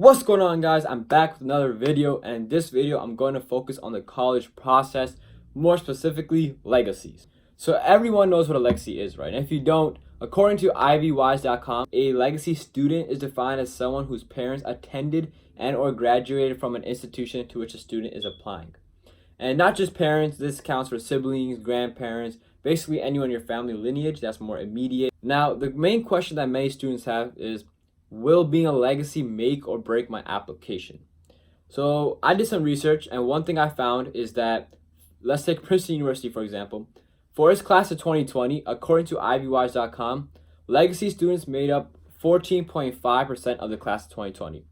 What's going on, guys? I'm back with another video, and in this video I'm going to focus on the college process, more specifically legacies. So everyone knows what a legacy is, right? And if you don't, according to ivywise.com, a legacy student is defined as someone whose parents attended and or graduated from an institution to which a student is applying. And not just parents, this counts for siblings, grandparents, basically anyone in your family lineage that's more immediate. Now, the main question that many students have is, will being a legacy make or break my application? So I did some research, and one thing I found is that, let's take Princeton University for example. For its class of 2020, according to ivywise.com, legacy students made up 14.5% of the class of 2020.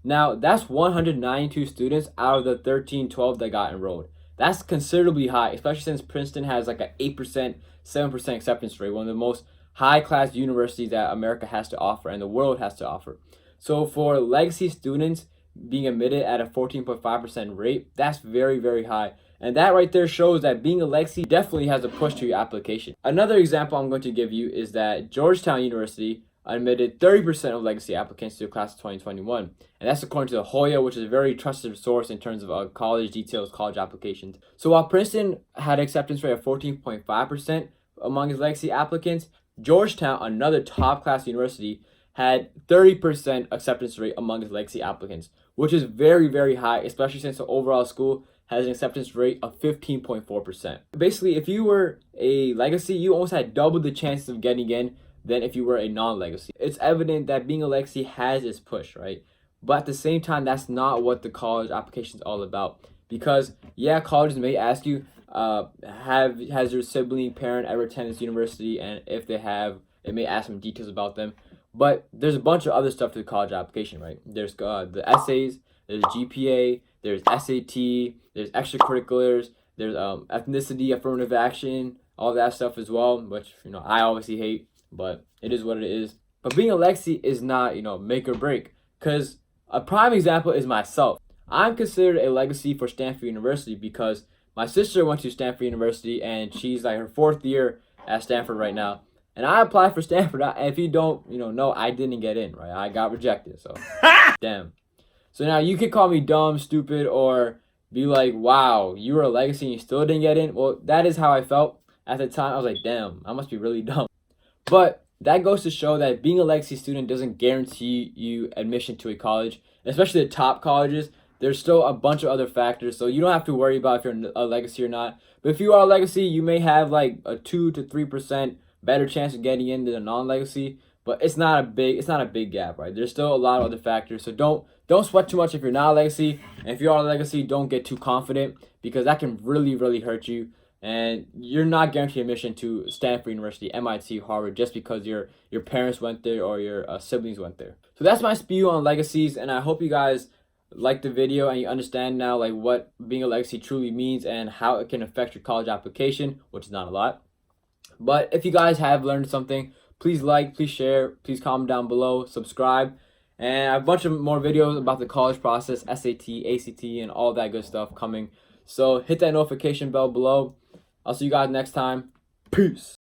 Now, that's 192 students out of the 1312 that got enrolled. That's considerably high, especially since Princeton has like an 8%, 7% acceptance rate, one of the most high-class universities that America has to offer and the world has to offer. So for legacy students being admitted at a 14.5% rate, that's very, very high. And that right there shows that being a legacy definitely has a push to your application. Another example I'm going to give you is that Georgetown University admitted 30% of legacy applicants to the class of 2021. And that's according to the Hoya, which is a very trusted source in terms of college details, college applications. So while Princeton had an acceptance rate of 14.5% among its legacy applicants, Georgetown, another top-class university, had 30% acceptance rate among its legacy applicants, which is very, very high, especially since the overall school has an acceptance rate of 15.4%. Basically, if you were a legacy, you almost had double the chances of getting in than if you were a non-legacy. It's evident that being a legacy has its push, right? But at the same time, that's not what the college application is all about. Because, yeah, colleges may ask you, has your sibling parent ever attended this university, and if they have, it may ask some details about them. But there's a bunch of other stuff to the college application, right? There's the essays, there's GPA, there's SAT, there's extracurriculars, there's ethnicity, affirmative action, all that stuff as well, which I obviously hate, but it is what it is. But being a legacy is not make or break, because a prime example is myself. I'm considered a legacy for Stanford University because my sister went to Stanford University, and she's like her 4th year at Stanford right now. And I applied for Stanford. And if you don't, know, I didn't get in, right? I got rejected, so damn. So now you could call me dumb, stupid, or be like, wow, you were a legacy and you still didn't get in. Well, that is how I felt at the time. I was like, damn, I must be really dumb. But that goes to show that being a legacy student doesn't guarantee you admission to a college, especially the top colleges. There's still a bunch of other factors, so you don't have to worry about if you're a legacy or not. But if you are a legacy, you may have like a 2 to 3% better chance of getting in than a non-legacy. But it's not a big gap, right? There's still a lot of other factors, so don't sweat too much if you're not a legacy. And if you are a legacy, don't get too confident, because that can really, really hurt you. And you're not guaranteed admission to Stanford University, MIT, Harvard, just because your parents went there or your siblings went there. So that's my spew on legacies, and I hope you guys like the video and you understand now like what being a legacy truly means and how it can affect your college application, which is not a lot. But if you guys have learned something, please like, please share, please comment down below, subscribe. And I have a bunch of more videos about the college process, SAT, ACT, and all that good stuff coming. So hit that notification bell below. I'll see you guys next time. Peace.